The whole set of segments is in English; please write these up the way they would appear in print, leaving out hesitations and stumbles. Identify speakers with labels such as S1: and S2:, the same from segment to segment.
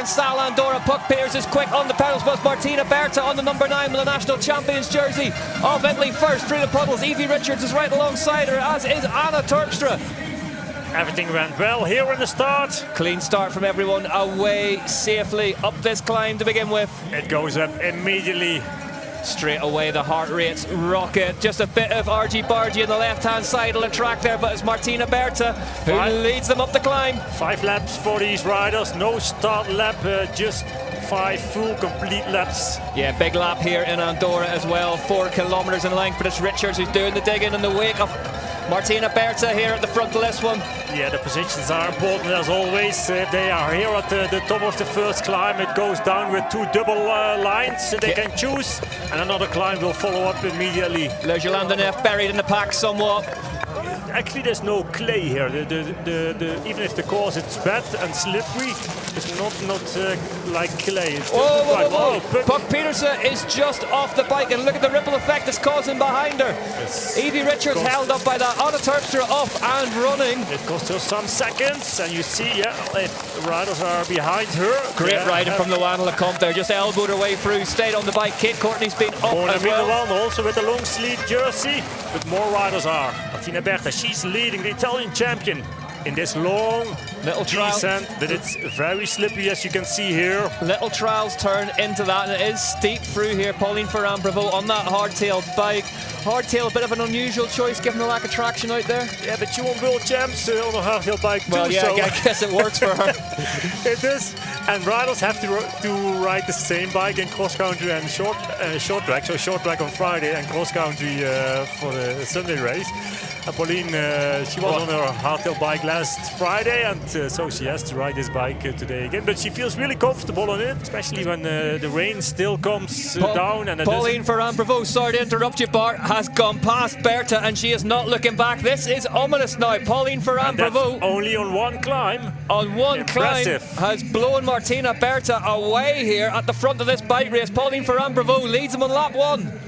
S1: Sal Andorra. Puck Peters is quick on the pedals, but Martina Berta on the number 9 with the national champions jersey of Italy first through the puddles. Evie Richards is right alongside her, as is Anna Terpstra.
S2: Everything went well here in the start.
S1: Clean start from everyone, away safely up this climb to begin with.
S2: It goes up immediately.
S1: Straight away the heart rates rocket. Just a bit of argy-bargy on the left-hand side of the track there, but it's Martina Berta who leads them up the climb.
S2: 5 laps for these riders, no start lap, just 5 full complete laps.
S1: Yeah, big lap here in Andorra as well, 4 kilometers in length, but it's Richards who's doing the digging in the wake of Martina Berta here at the front of this one.
S2: Yeah, the positions are important as always. They are here at the top of the first climb. It goes down with 2 double lines they can choose, and another climb will follow up immediately.
S1: Le Landonef buried in the pack somewhat.
S2: Actually, there's no clay here. Even if the course is bad and slippery, it's not like clay. It's
S1: Puck Petersen is just off the bike, and look at the ripple effect it's causing behind her. Evie Richards held up by that. Anna Terpstra off and running.
S2: It cost her some seconds, and you see, riders are behind her.
S1: Great riding from Luana Lecomte there, just elbowed her way through, stayed on the bike. Kate Courtney's been up as well.
S2: Mitterwallner also with a long sleeve jersey, but more riders are. Martina Berta, she's leading the Italian champion in this long
S1: little
S2: descent, but it's very slippery as you can see here.
S1: Little trials turn into that, and it is steep through here. Pauline Ferrand-Prevot on that hardtail bike. Hardtail, a bit of an unusual choice given the lack of traction out there.
S2: Yeah, but she won world champs on a hardtail bike too.
S1: Well, yeah,
S2: so
S1: I guess it works for her.
S2: It is, and riders have to ride the same bike in cross-country and short track. So short track on Friday and cross-country for the Sunday race. Pauline, she was on her hardtail bike last Friday, and so she has to ride this bike today again. But she feels really comfortable on it, especially when the rain still comes down. And
S1: Pauline Ferrand-Prevot, sorry to interrupt you, Bart, has gone past Berta, and she is not looking back. This is ominous now. Pauline Ferrand-Prevot,
S2: only on one climb.
S1: On one climb, has blown Martina Berta away here at the front of this bike race. Pauline Ferrand-Prevot leads them on lap 1.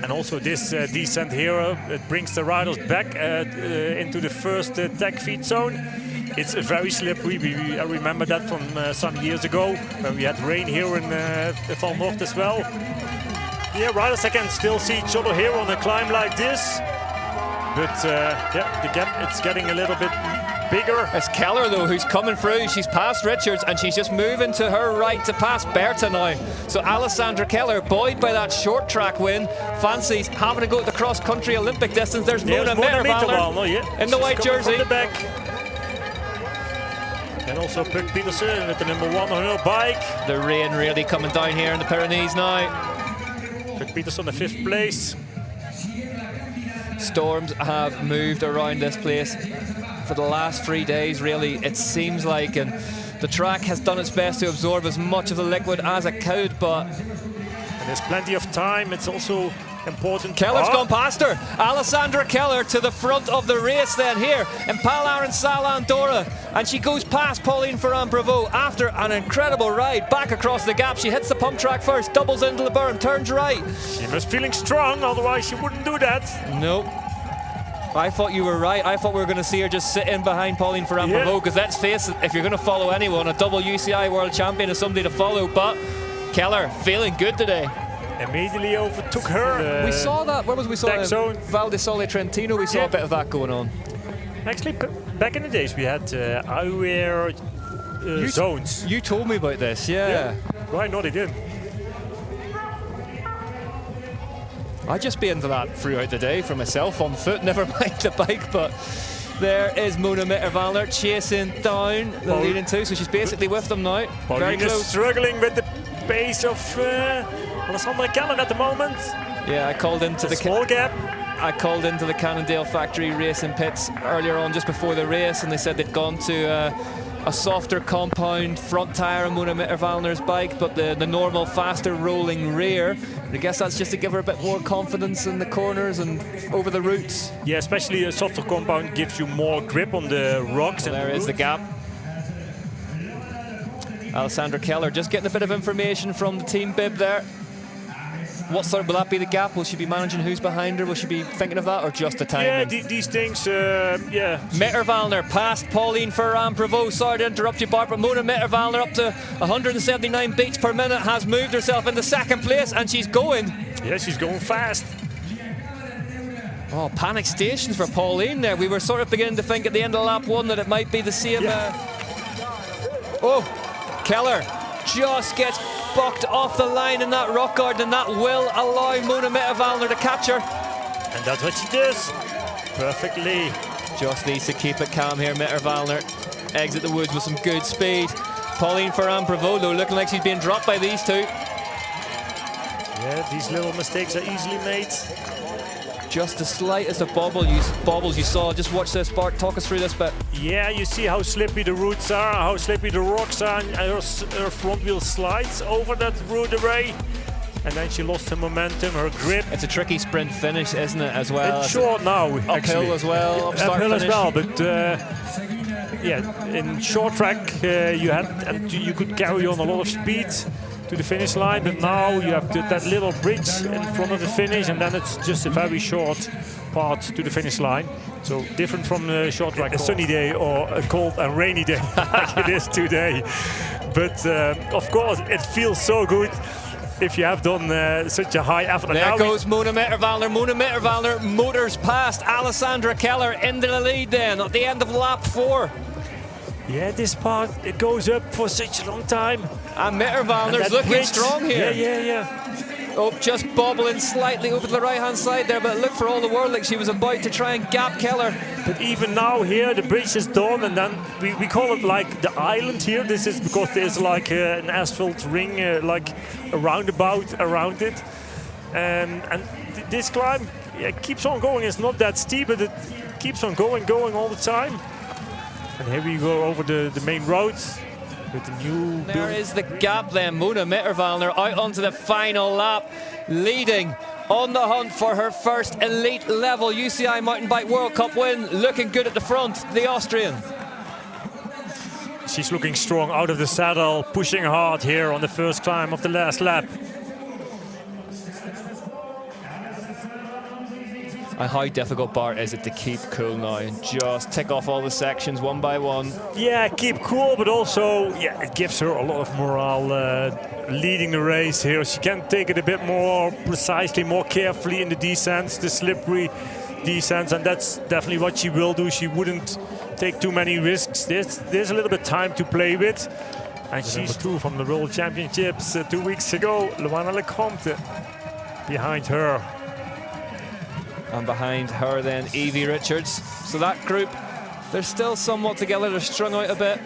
S2: And also this descent here, it brings the riders back into the first tech feed zone. It's very slippery. I remember that from some years ago when we had rain here in Val Noord as well. Yeah, riders can still see each other here on a climb like this. But yeah, the gap, it's getting a little bit bigger.
S1: It's Keller though who's coming through. She's past Richards and she's just moving to her right to pass Berta now. So Alessandra Keller, buoyed by that short track win, fancies having to go to the cross-country Olympic distance. There's Mona Mitterwallner in the white jersey.
S2: From the back. And also Puck Petersen with the number 1 on her bike.
S1: The rain really coming down here in the Pyrenees now.
S2: Puck Petersen in 5th place.
S1: Storms have moved around this place for the last 3 days, really, it seems like, and the track has done its best to absorb as much of the liquid as it could, but
S2: and there's plenty of time. It's also important.
S1: Keller's gone past her. Alessandra Keller to the front of the race then here in Pal Sal Andorra, and she goes past Pauline Ferrand-Prevot after an incredible ride back across the gap. She hits the pump track first, doubles into the berm, turns right.
S2: She must be feeling strong, otherwise she wouldn't do that.
S1: Nope. I thought you were right. I thought we were going to see her just sit in behind Pauline Ferrand-Prevot, because let's face it, if you're going to follow anyone, a double UCI World Champion is somebody to follow, but Keller feeling good today.
S2: Immediately overtook her.
S1: We saw that, where was we saw it? Val di Sole Trentino, we saw a bit of that going on.
S2: Actually, back in the days we had eyewear zones.
S1: You told me about this, yeah.
S2: Why not? He did.
S1: I'd just be into that throughout the day for myself on foot, never mind the bike, but there is Mona Mitterwallner chasing down the leading two, so she's basically with them now. Very close.
S2: Struggling with the pace of Alessandra Keller at the moment.
S1: Yeah, I called into the
S2: small gap.
S1: I called into the Cannondale factory racing pits earlier on, just before the race, and they said they'd gone to a softer compound front tyre on Mona Mitterwallner's bike, but the normal faster rolling rear. I guess that's just to give her a bit more confidence in the corners and over the roots.
S2: Yeah, especially a softer compound gives you more grip on the rocks.
S1: And there is the gap. Alessandra Keller just getting a bit of information from the team bib there. What sort will that be the gap? Will she be managing who's behind her? Will she be thinking of that, or just the timing?
S2: Yeah, these things, yeah.
S1: Mitterwallner past Pauline Ferrand-Prevot. Sorry to interrupt you, Bart, but Mona Mitterwallner up to 179 beats per minute has moved herself into second place, and she's going.
S2: Yeah, she's going fast.
S1: Oh, panic stations for Pauline there. We were sort of beginning to think at the end of lap 1 that it might be the same.
S2: Yeah.
S1: Oh, Keller just gets bucked off the line in that rock garden, and that will allow Mona Mitterwallner to catch her.
S2: And that's what she does. Perfectly.
S1: Just needs to keep it calm here. Mitterwallner exit the woods with some good speed. Pauline Ferrand-Prevot, though, looking like she's being dropped by these two.
S2: Yeah, these little mistakes are easily made.
S1: Just the slightest of bobbles you saw. Just watch this, Bart. Talk us through this bit.
S2: Yeah, you see how slippy the roots are, how slippy the rocks are, and her front wheel slides over that root array. And then she lost her momentum, her grip.
S1: It's a tricky sprint finish, isn't it, as well?
S2: It's short now,
S1: uphill
S2: actually.
S1: As well,
S2: uphill as well, but yeah, in short track you could carry on a lot of speed to the finish line, but now you have that little bridge in front of the finish, and then it's just a very short part to the finish line. So different from the short track. A sunny day or a cold and rainy day like it is today. But of course, it feels so good if you have done such a high effort.
S1: There goes Mona Mitterwallner. Mona Mitterwallner motors past Alessandra Keller into the lead then at the end of lap 4.
S2: Yeah, this part, it goes up for such a long time.
S1: And Mitterwallner's looking strong here.
S2: Yeah.
S1: Oh, just bobbling slightly over to the right-hand side there, but look for all the world like she was about to try and gap Keller.
S2: But even now here, the bridge is done, and then we call it like the island here. This is because there's like an asphalt ring, like a roundabout around it. And this climb keeps on going. It's not that steep, but it keeps on going all the time. And here we go over the main road with the new...
S1: There is the gap then. Mona Mitterwallner out onto the final lap, leading on the hunt for her first elite level UCI Mountain Bike World Cup win. Looking good at the front, the Austrian.
S2: She's looking strong out of the saddle, pushing hard here on the first climb of the last lap.
S1: And how difficult, Bart, is it to keep cool now and just tick off all the sections one by one?
S2: Yeah, keep cool, but also, yeah, it gives her a lot of morale leading the race here. She can take it a bit more precisely, more carefully in the descents, the slippery descents, and that's definitely what she will do. She wouldn't take too many risks. There's a little bit of time to play with. And she's two from the World Championships 2 weeks ago, Luana Lecomte behind her.
S1: And behind her then Evie Richards. So that group, they're still somewhat together. They're strung out a bit.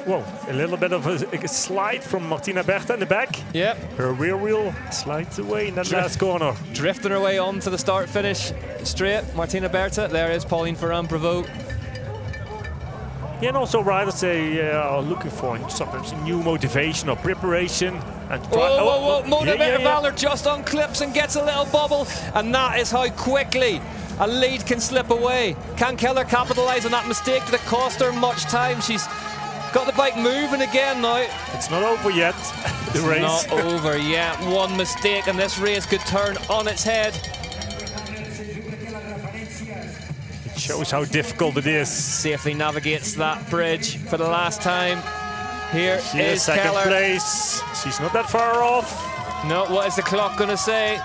S2: Whoa, a little bit of a slide from Martina Berta in the back.
S1: Yep.
S2: Her rear wheel slides away in that last corner.
S1: Drifting her way on to the start-finish straight. Martina Berta. There is Pauline Ferrand-Prevot.
S2: Yeah, and also riders are looking for sometimes new motivation or preparation. And
S1: whoa. Mona Mitterwallner just on clips and gets a little bobble. And that is how quickly a lead can slip away. Can Keller capitalise on that mistake? Did it cost her much time? She's got the bike moving again now.
S2: It's not over yet, the race.
S1: Not over yet. One mistake and this race could turn on its head.
S2: It shows how difficult it is.
S1: Safely navigates that bridge for the last time. Here
S2: she
S1: is
S2: second
S1: Keller.
S2: place. She's not that far off.
S1: No, what is the clock going to say?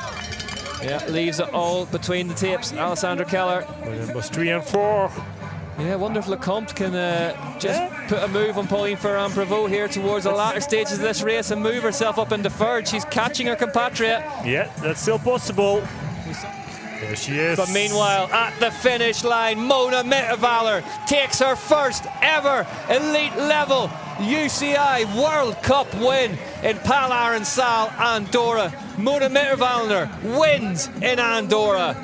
S1: Yeah, leaves it all between the tapes. Alessandra Keller.
S2: Well, it was 3 and 4.
S1: Yeah, I wonder if Lecomte can just put a move on Pauline Ferrand-Prevot here towards the latter stages of this race and move herself up into third. She's catching her compatriot.
S2: Yeah, that's still possible. There she is.
S1: But meanwhile, at the finish line, Mona Mitterwallner takes her first ever elite level UCI World Cup win in Pal-Arendsal, Andorra. Mona Mitterwallner wins in Andorra.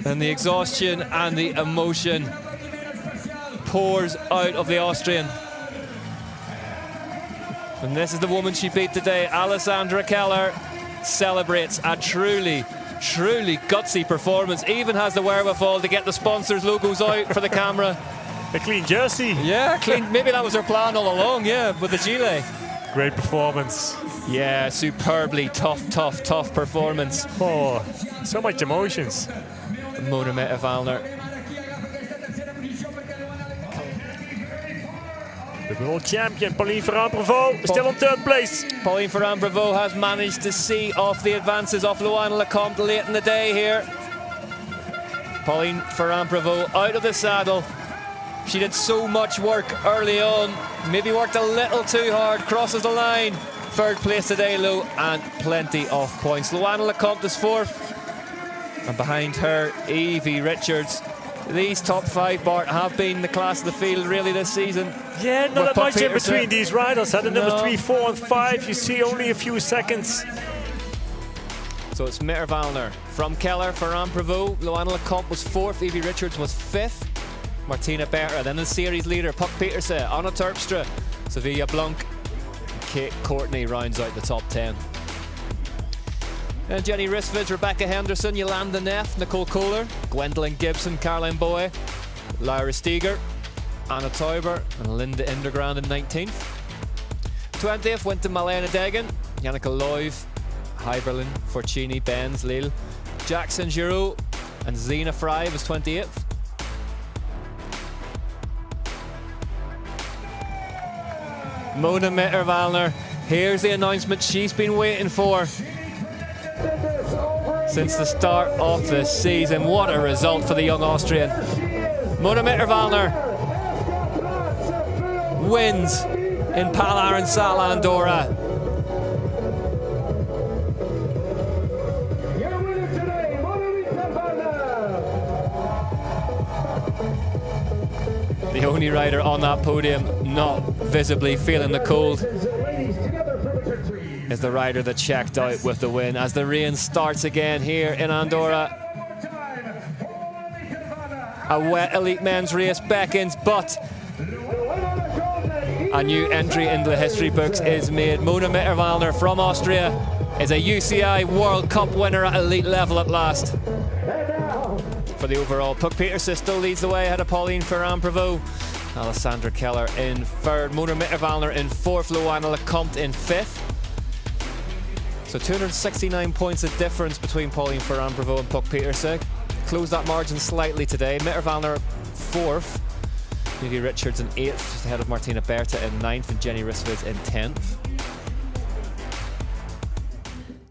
S1: And the exhaustion and the emotion pours out of the Austrian. And this is the woman she beat today. Alessandra Keller celebrates a truly gutsy performance. Even has the wherewithal to get the sponsors' logos out for the camera.
S2: A clean jersey.
S1: Yeah, clean. Maybe that was her plan all along, yeah, with the gilet.
S2: Great performance.
S1: Yeah, superbly tough performance.
S2: Oh, so much emotions.
S1: Mona Mitterwallner.
S2: The world champion, Pauline Ferrand-Prevot, still on third place.
S1: Pauline Ferrand-Prevot has managed to see off the advances of Luana Lecomte late in the day here. Pauline Ferrand-Prevot out of the saddle. She did so much work early on, maybe worked a little too hard, crosses the line. Third place today, Lou, and plenty of points. Luana Lecomte is fourth, and behind her, Evie Richards. These top five, Bart, have been the class of the field really this season.
S2: Yeah, not that
S1: Puck
S2: much in
S1: Peterson.
S2: between these riders. At the numbers
S1: No.
S2: 3, 4 and 5, you see only a few seconds.
S1: So it's Mitterwallner from Keller, Ferrand-Prevot. Luana Lecomte was fourth, Evie Richards was fifth. Martina Berta, then the series leader, Puck Peterson, Anna Terpstra, Sevilla Blanc, Kate Courtney rounds out the top 10. And Jenny Risvage, Rebecca Henderson, Yolanda Neff, Nicole Kohler, Gwendolyn Gibson, Caroline Boye, Lyra Steger, Anna Tauber, and Linda Indergrand in 19th. 20th went to Malena Degen, Yannicka Loiv, Heiberlin, Forcini, Benz, Lille, Jackson Giroux, and Zena Fry was 28th. Mona Mitterwallner, here's the announcement she's been waiting for since the start of the season. What a result for the young Austrian. Mona Mitterwallner wins in Pal Aronsal, Andorra. The only rider on that podium not visibly feeling the cold is the rider that checked out with the win as the rain starts again here in Andorra. A wet elite men's race beckons, but a new entry into the history books is made. Mona Mitterwallner from Austria is a UCI World Cup winner at elite level at last. For the overall, Puck Peterson still leads the way ahead of Pauline Ferrand-Prevot. Alessandra Keller in third, Mona Mitterwallner in fourth, Luana Lecomte in fifth. So 269 points of difference between Pauline Ferrand-Prevot and Puck Peterson. Closed that margin slightly today. Mitterwallner fourth, Evie Richards in eighth, just ahead of Martina Berta in ninth, and Jenny Risvage in 10th.